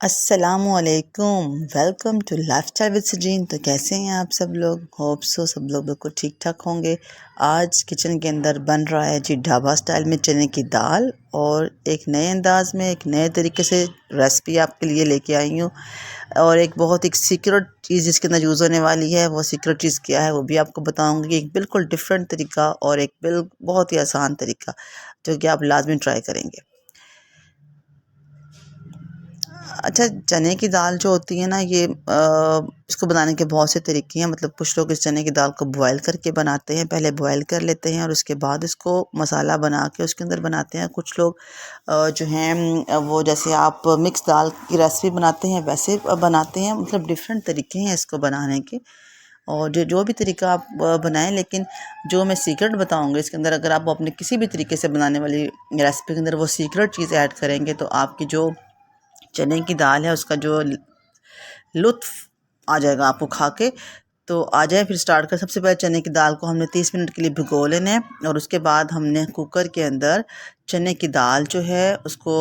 अस्सलामुअलैकुम। Welcome to lifestyle with Sajeen. तो कैसे हैं आप सब लोग? होप सो सब लोग बिल्कुल ठीक ठाक होंगे। आज किचन के अंदर बन रहा है जी ढाबा स्टाइल में चने की दाल, और एक नए अंदाज में एक नए तरीके से रेसिपी आपके लिए लेके आई हूँ। और एक बहुत एक सीक्रेट चीज़ जिसके अंदर यूज़ होने वाली है, वो सीक्रेट चीज़ क्या है वो भी आपको बताऊँगी। एक बिल्कुल डिफरेंट तरीका और एक बहुत ही आसान तरीका जो कि आप लाजमी ट्राई करेंगे। अच्छा, चने की दाल जो होती है ना, ये इसको बनाने के बहुत से तरीके हैं। मतलब कुछ लोग इस चने की दाल को बॉयल करके बनाते हैं, पहले बॉयल कर लेते हैं और उसके बाद इसको मसाला बना के उसके अंदर बनाते हैं। कुछ लोग जो हैं वो जैसे आप मिक्स दाल की रेसिपी बनाते हैं वैसे बनाते हैं। मतलब डिफरेंट तरीके हैं इसको बनाने के, और जो जो भी तरीका आप बनाएं, लेकिन जो मैं सीक्रेट बताऊंगा इसके अंदर, अगर आप अपने किसी भी तरीके से बनाने वाली रेसिपी के अंदर वो सीक्रेट चीज़ ऐड करेंगे तो आपकी जो चने की दाल है उसका जो लुत्फ़ आ जाएगा आपको खा के। तो आ जाए फिर स्टार्ट कर। सबसे पहले चने की दाल को हमने 30 मिनट के लिए भिगो लेना है, और उसके बाद हमने कुकर के अंदर चने की दाल जो है उसको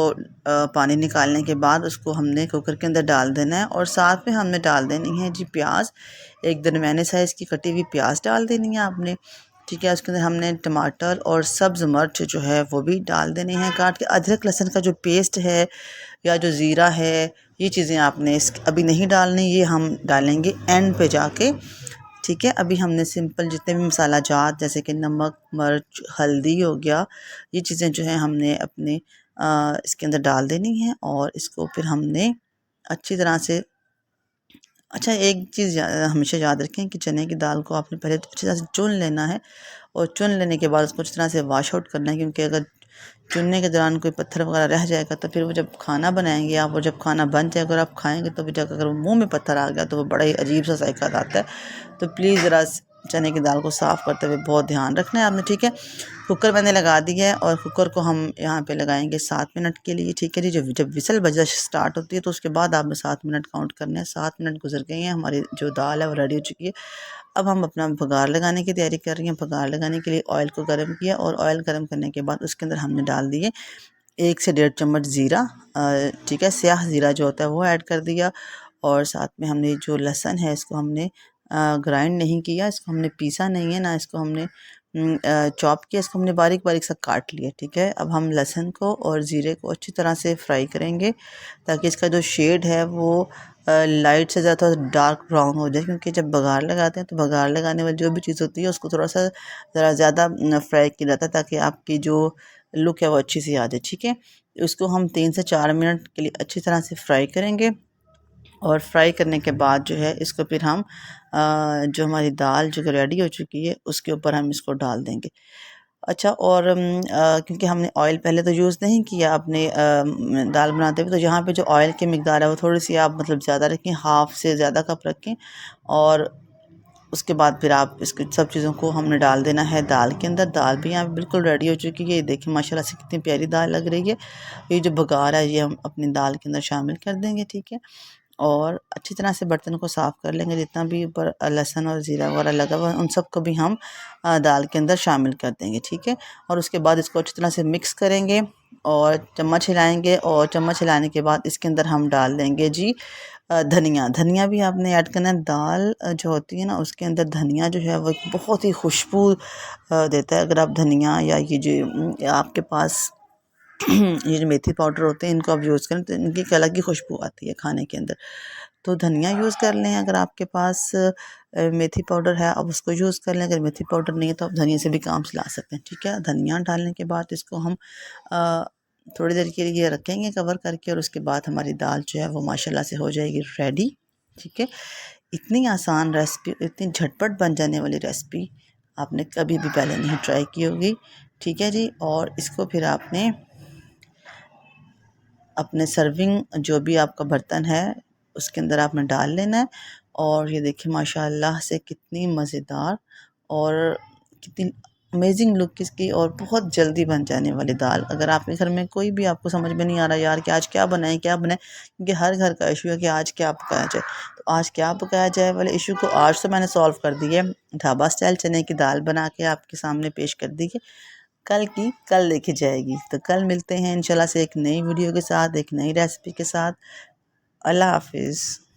पानी निकालने के बाद उसको हमने कुकर के अंदर डाल देना है। और साथ में हमने डाल देनी है जी प्याज, एक दरमियाने साइज़ की कटी हुई प्याज डाल देनी है आपने। ठीक है, उसके अंदर हमने टमाटर और सब्ज़ मिर्च जो है वो भी डाल देनी है काट के। अदरक लहसुन का जो पेस्ट है या जो ज़ीरा है, ये चीज़ें आपने अभी नहीं डालनी, ये हम डालेंगे एंड पे जाके। ठीक है, अभी हमने सिंपल जितने भी मसाला जात जैसे कि नमक, मिर्च, हल्दी हो गया, ये चीज़ें जो है हमने अपने इसके अंदर डाल देनी है, और इसको फिर हमने अच्छी तरह से। अच्छा, एक चीज़ हमेशा याद रखें कि चने की दाल को आपने पहले अच्छी तरह से चुन लेना है, और चुन लेने के बाद उसको अच्छी तरह से वॉश आउट करना है, क्योंकि अगर चुनने के दौरान कोई पत्थर वगैरह रह जाएगा तो फिर वो जब खाना बनाएंगे आप, और जब खाना बन जाएगा और आप खाएंगे तो फिर जब अगर मुंह में पत्थर आ गया तो वो बड़ा ही अजीब सा जायका आता है। तो प्लीज़ ज़रा चने की दाल को साफ़ करते हुए बहुत ध्यान रखना है आपने। ठीक है, कुकर मैंने लगा दिया है, और कुकर को हम यहाँ पे लगाएंगे 7 मिनट के लिए। ठीक है जी, जब जब विसल बजना स्टार्ट होती है तो उसके बाद आपने 7 मिनट काउंट करने हैं। 7 मिनट गुजर गए हैं, हमारी जो दाल है वो रेडी हो चुकी है। अब हम अपना भगार लगाने की तैयारी कर रही हैं। भगार लगाने के लिए ऑयल को गर्म किया, और ऑयल गर्म करने के बाद उसके अंदर हमने डाल दिए 1 से 1.5 चम्मच ज़ीरा। ठीक है, स्याह ज़ीरा जो होता है वो ऐड कर दिया, और साथ में हमने जो लहसुन है इसको हमने ग्राइंड नहीं किया, इसको हमने पीसा नहीं है ना, इसको हमने चॉप किया, इसको हमने बारीक बारीक सा काट लिया। ठीक है, अब हम लहसुन को और ज़ीरे को अच्छी तरह से फ्राई करेंगे ताकि इसका जो शेड है वो लाइट से ज़्यादा थोड़ा डार्क ब्राउन हो जाए, क्योंकि जब बघार लगाते हैं तो बघार लगाने वाली जो भी चीज़ होती है उसको थोड़ा सा ज़रा ज़्यादा फ्राई किया जाता है ताकि आपकी जो लुक है वो अच्छी सी आ जाए। ठीक है, उसको हम 3 से 4 मिनट के लिए अच्छी तरह से फ्राई करेंगे, और फ्राई करने के बाद जो है इसको फिर हम जो हमारी दाल जो रेडी हो चुकी है उसके ऊपर हम इसको डाल देंगे। अच्छा, और क्योंकि हमने ऑयल पहले तो यूज़ नहीं किया अपने दाल बनाते हुए, तो यहाँ पे जो ऑयल की मिकदार है वो थोड़ी सी आप मतलब ज़्यादा रखें, हाफ़ से ज़्यादा कप रखें। और उसके बाद फिर आप इसको सब चीज़ों को हमने डाल देना है दाल के अंदर। दाल भी यहाँ पे बिल्कुल रेडी हो चुकी है, ये देखिए माशाल्लाह से कितनी प्यारी दाल लग रही है। ये जो बघार है ये हम अपनी दाल के अंदर शामिल कर देंगे। ठीक है, और अच्छी तरह से बर्तन को साफ़ कर लेंगे, जितना भी ऊपर लहसुन और ज़ीरा वगैरह लगा हुआ है उन सबको भी हम दाल के अंदर शामिल कर देंगे। ठीक है, और उसके बाद इसको अच्छी तरह से मिक्स करेंगे और चम्मच हिलाएंगे, और चम्मच हिलाने के बाद इसके अंदर हम डाल देंगे जी धनिया। धनिया भी आपने ऐड करना है। दाल जो होती है ना उसके अंदर धनिया जो है वो एक बहुत ही खुशबू देता है। अगर आप धनिया या ये जो आपके पास ये जो मेथी पाउडर होते हैं इनको आप यूज़ करें तो इनकी एक अलग ही खुशबू आती है खाने के अंदर। तो धनिया यूज़ कर लें, अगर आपके पास मेथी पाउडर है आप उसको यूज़ कर लें। अगर मेथी पाउडर नहीं है तो आप धनिया से भी काम चला सकते हैं। ठीक है, धनिया डालने के बाद इसको हम थोड़ी देर के लिए रखेंगे कवर करके, और उसके बाद हमारी दाल जो है वो माशाल्लाह से हो जाएगी रेडी। ठीक है, इतनी आसान रेसिपी, इतनी झटपट बन जाने वाली रेसिपी आपने कभी भी पहले नहीं ट्राई की होगी। ठीक है जी, और इसको फिर आपने अपने सर्विंग जो भी आपका बर्तन है उसके अंदर आपने डाल लेना है। और ये देखिए माशाल्लाह से कितनी मज़ेदार और कितनी अमेजिंग लुक इसकी, और बहुत जल्दी बन जाने वाली दाल। अगर आपके घर में कोई भी आपको समझ में नहीं आ रहा यार कि आज क्या बनाएं क्या बनाएं, क्योंकि हर घर का इशू है कि आज क्या पकाया जाए, तो आज क्या पकाया जाए वाले इशू को आज तो मैंने सॉल्व कर दिया। ढाबा स्टाइल चने की दाल बना के आपके सामने पेश कर दी है। कल की कल देखी जाएगी। तो कल मिलते हैं इंशाल्लाह से एक नई वीडियो के साथ, एक नई रेसिपी के साथ। अल्लाह हाफिज़।